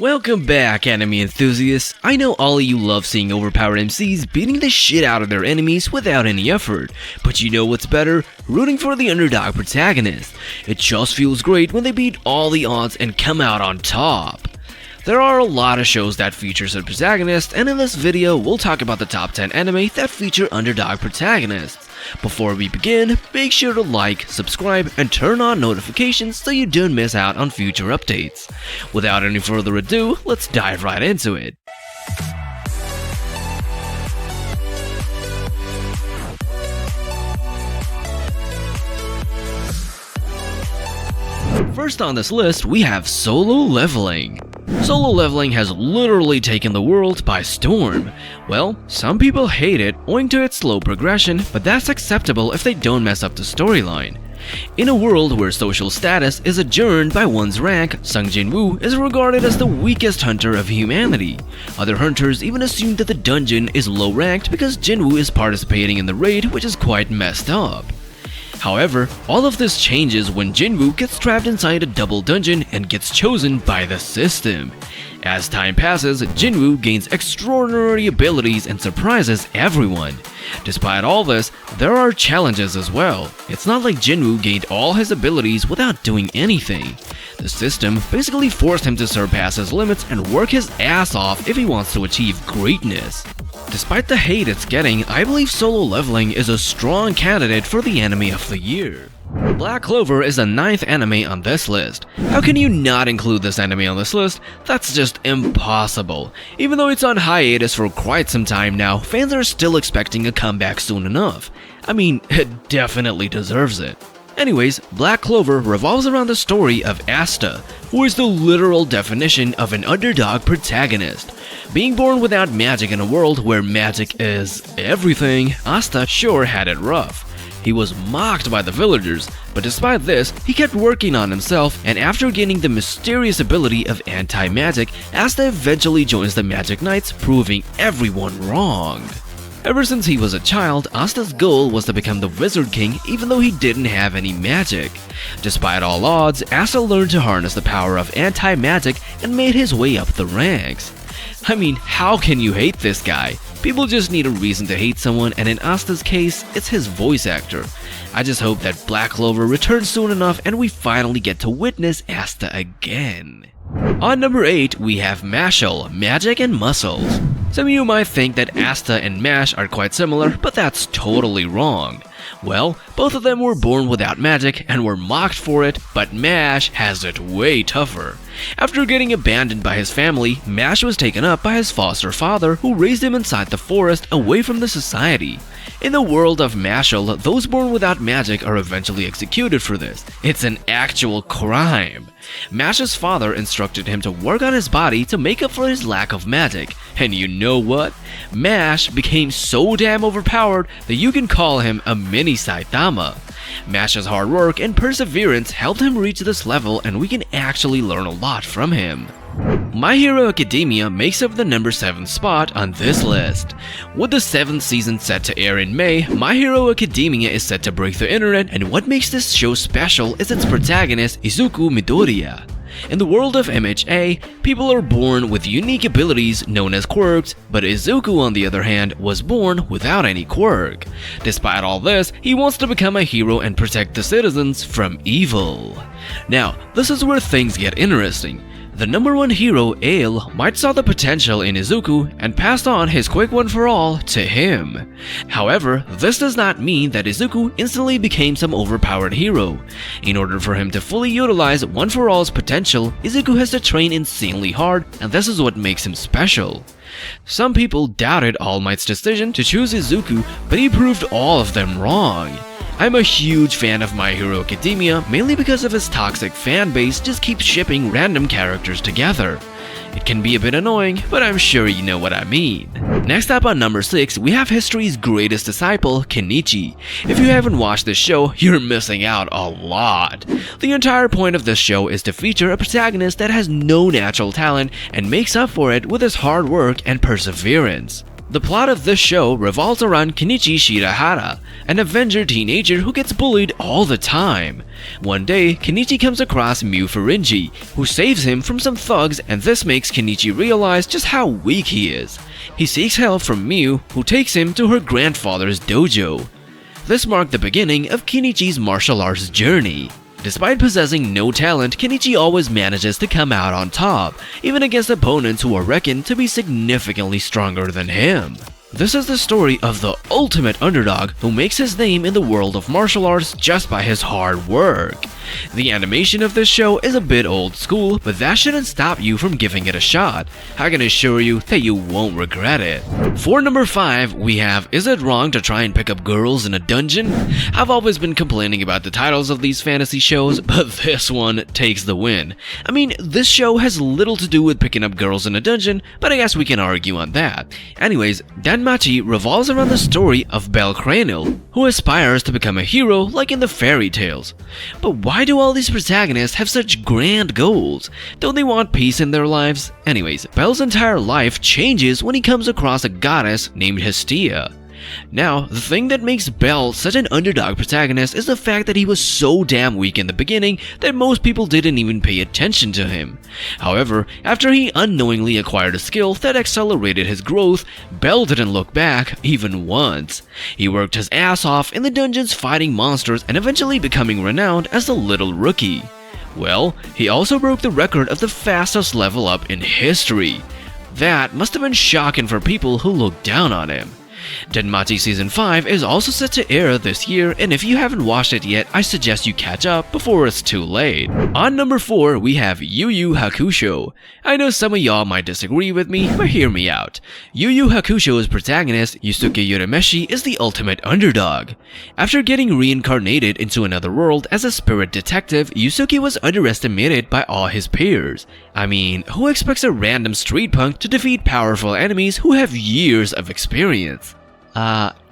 Welcome back, anime enthusiasts. I know all of you love seeing overpowered MCs beating the shit out of their enemies without any effort, but you know what's better? Rooting for the underdog protagonist. It just feels great when they beat all the odds and come out on top. There are a lot of shows that feature such protagonists, and in this video we'll talk about the top 10 anime that feature underdog protagonists. Before we begin, make sure to like, subscribe, and turn on notifications so you don't miss out on future updates. Without any further ado, let's dive right into it. First on this list, we have Solo Leveling. Solo Leveling has literally taken the world by storm. Well, some people hate it owing to its slow progression, but that's acceptable if they don't mess up the storyline. In a world where social status is adjourned by one's rank, Sung Jin-woo is regarded as the weakest hunter of humanity. Other hunters even assume that the dungeon is low ranked because Jin-woo is participating in the raid, which is quite messed up. However, all of this changes when Jin-woo gets trapped inside a double dungeon and gets chosen by the system. As time passes, Jin-woo gains extraordinary abilities and surprises everyone. Despite all this, there are challenges as well. It's not like Jin-woo gained all his abilities without doing anything. The system basically forced him to surpass his limits and work his ass off if he wants to achieve greatness. Despite the hate it's getting, I believe Solo Leveling is a strong candidate for the anime of the year. Black Clover is the 9th anime on this list. How can you not include this anime on this list? That's just impossible. Even though it's on hiatus for quite some time now, fans are still expecting a comeback soon enough. I mean, it definitely deserves it. Anyways, Black Clover revolves around the story of Asta, who is the literal definition of an underdog protagonist. Being born without magic in a world where magic is everything, Asta sure had it rough. He was mocked by the villagers, but despite this, he kept working on himself, and after gaining the mysterious ability of anti-magic, Asta eventually joins the Magic Knights, proving everyone wrong. Ever since he was a child, Asta's goal was to become the Wizard King even though he didn't have any magic. Despite all odds, Asta learned to harness the power of anti-magic and made his way up the ranks. I mean, how can you hate this guy? People just need a reason to hate someone, and in Asta's case, it's his voice actor. I just hope that Black Clover returns soon enough and we finally get to witness Asta again. On number 8, we have Mashle, Magic and Muscles. Some of you might think that Asta and Mash are quite similar, but that's totally wrong. Well, both of them were born without magic and were mocked for it, but Mash has it way tougher. After getting abandoned by his family, Mash was taken up by his foster father, who raised him inside the forest away from the society. In the world of Mashle, those born without magic are eventually executed for this. It's an actual crime. Mash's father instructed him to work on his body to make up for his lack of magic, and you know what? Mash became so damn overpowered that you can call him a mini Saitama. Mash's hard work and perseverance helped him reach this level, and we can actually learn a lot from him. My Hero Academia makes up the number 7 spot on this list. With the 7th season set to air in May, My Hero Academia is set to break the internet, and what makes this show special is its protagonist, Izuku Midoriya. In the world of MHA, people are born with unique abilities known as quirks, but Izuku on the other hand was born without any quirk. Despite all this, he wants to become a hero and protect the citizens from evil. Now, this is where things get interesting. The number 1 hero, Ale, might saw the potential in Izuku and passed on his quick one for all to him. However, this does not mean that Izuku instantly became some overpowered hero. In order for him to fully utilize One for All's potential, Izuku has to train insanely hard, and this is what makes him special. Some people doubted All Might's decision to choose Izuku, but he proved all of them wrong. I'm a huge fan of My Hero Academia, mainly because of his toxic fan base just keeps shipping random characters together. It can be a bit annoying, but I'm sure you know what I mean. Next up on number 6, we have history's greatest disciple, Kenichi. If you haven't watched this show, you're missing out a lot. The entire point of this show is to feature a protagonist that has no natural talent and makes up for it with his hard work and perseverance. The plot of this show revolves around Kenichi Shirahara, an Avenger teenager who gets bullied all the time. One day, Kenichi comes across Miu Furinji, who saves him from some thugs, and this makes Kenichi realize just how weak he is. He seeks help from Miu, who takes him to her grandfather's dojo. This marked the beginning of Kenichi's martial arts journey. Despite possessing no talent, Kenichi always manages to come out on top, even against opponents who are reckoned to be significantly stronger than him. This is the story of the ultimate underdog who makes his name in the world of martial arts just by his hard work. The animation of this show is a bit old school, but that shouldn't stop you from giving it a shot. I can assure you that you won't regret it. For number 5, we have Is It Wrong to Try and Pick Up Girls in a Dungeon? I've always been complaining about the titles of these fantasy shows, but this one takes the win. I mean, this show has little to do with picking up girls in a dungeon, but I guess we can argue on that. Anyways, Danmachi revolves around the story of Belle Cranial, who aspires to become a hero like in the fairy tales. But why do all these protagonists have such grand goals? Don't they want peace in their lives? Anyways, Belle's entire life changes when he comes across a goddess named Hestia. Now, the thing that makes Belle such an underdog protagonist is the fact that he was so damn weak in the beginning that most people didn't even pay attention to him. However, after he unknowingly acquired a skill that accelerated his growth, Belle didn't look back even once. He worked his ass off in the dungeons fighting monsters and eventually becoming renowned as the Little Rookie. Well, he also broke the record of the fastest level up in history. That must have been shocking for people who looked down on him. Danmachi Season 5 is also set to air this year, and if you haven't watched it yet, I suggest you catch up before it's too late. On number 4, we have Yu Yu Hakusho. I know some of y'all might disagree with me, but hear me out. Yu Yu Hakusho's protagonist, Yusuke Urameshi, is the ultimate underdog. After getting reincarnated into another world as a spirit detective, Yusuke was underestimated by all his peers. I mean, who expects a random street punk to defeat powerful enemies who have years of experience?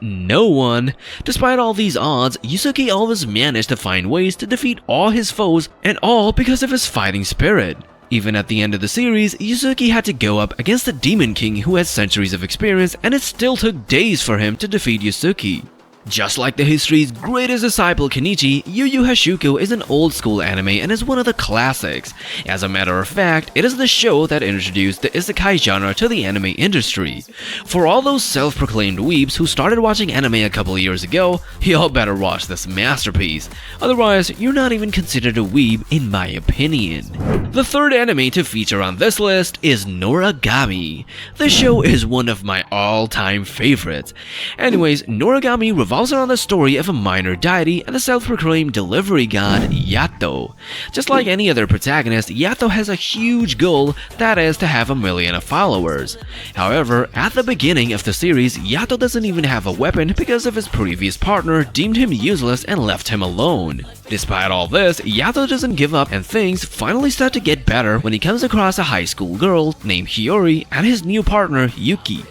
No one. Despite all these odds, Yusuke always managed to find ways to defeat all his foes, and all because of his fighting spirit. Even at the end of the series, Yusuke had to go up against the Demon King who has centuries of experience, and it still took days for him to defeat Yusuke. Just like the history's greatest disciple Kenichi, Yu Yu Hakusho is an old-school anime and is one of the classics. As a matter of fact, it is the show that introduced the isekai genre to the anime industry. For all those self-proclaimed weebs who started watching anime a couple years ago, y'all better watch this masterpiece. Otherwise, you're not even considered a weeb in my opinion. The third anime to feature on this list is Noragami. This show is one of my all-time favorites. Anyways, Noragami revolves around the story of a minor deity and the self-proclaimed delivery god, Yato. Just like any other protagonist, Yato has a huge goal, that is to have 1 million followers. However, at the beginning of the series, Yato doesn't even have a weapon because of his previous partner deemed him useless and left him alone. Despite all this, Yato doesn't give up and things finally start to get better when he comes across a high school girl named Hiyori and his new partner, Yuki.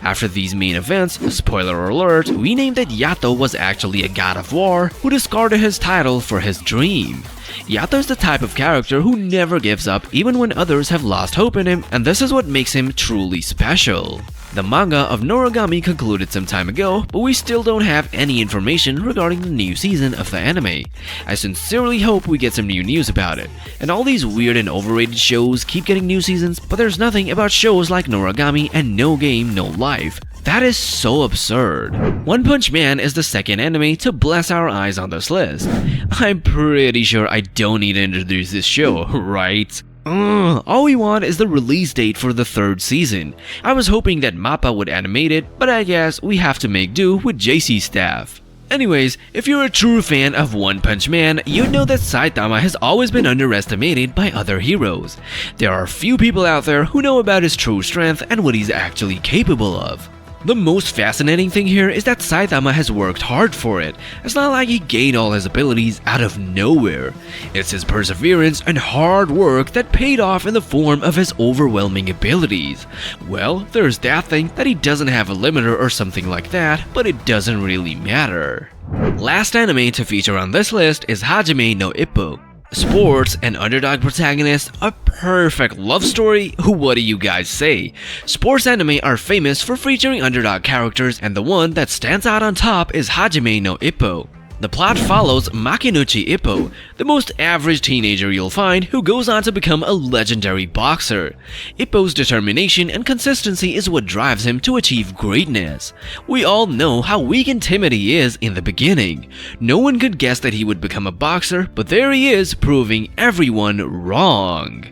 After these main events, spoiler alert, we named that Yato was actually a god of war who discarded his title for his dream. Yato is the type of character who never gives up even when others have lost hope in him, and this is what makes him truly special. The manga of Noragami concluded some time ago, but we still don't have any information regarding the new season of the anime. I sincerely hope we get some new news about it. And all these weird and overrated shows keep getting new seasons, but there's nothing about shows like Noragami and No Game, No Life. That is so absurd. One Punch Man is the second anime to bless our eyes on this list. I'm pretty sure I don't need to introduce this show, right? All we want is the release date for the 3rd season. I was hoping that MAPPA would animate it, but I guess we have to make do with JC staff. Anyways, if you're a true fan of One Punch Man, you know that Saitama has always been underestimated by other heroes. There are few people out there who know about his true strength and what he's actually capable of. The most fascinating thing here is that Saitama has worked hard for it. It's not like he gained all his abilities out of nowhere. It's his perseverance and hard work that paid off in the form of his overwhelming abilities. Well, there's that thing that he doesn't have a limiter or something like that, but it doesn't really matter. Last anime to feature on this list is Hajime no Ippo. Sports and underdog protagonist, a perfect love story? What do you guys say? Sports anime are famous for featuring underdog characters, and the one that stands out on top is Hajime no Ippo. The plot follows Makinuchi Ippo, the most average teenager you'll find who goes on to become a legendary boxer. Ippo's determination and consistency is what drives him to achieve greatness. We all know how weak and timid he is in the beginning. No one could guess that he would become a boxer, but there he is, proving everyone wrong.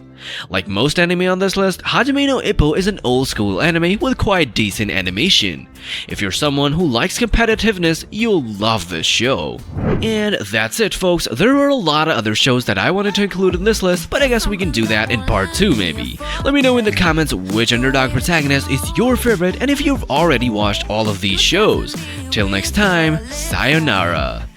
Like most anime on this list, Hajime no Ippo is an old school anime with quite decent animation. If you're someone who likes competitiveness, you'll love this show. And that's it folks, there are a lot of other shows that I wanted to include in this list, but I guess we can do that in part 2 maybe. Let me know in the comments which underdog protagonist is your favorite and if you've already watched all of these shows. Till next time, sayonara.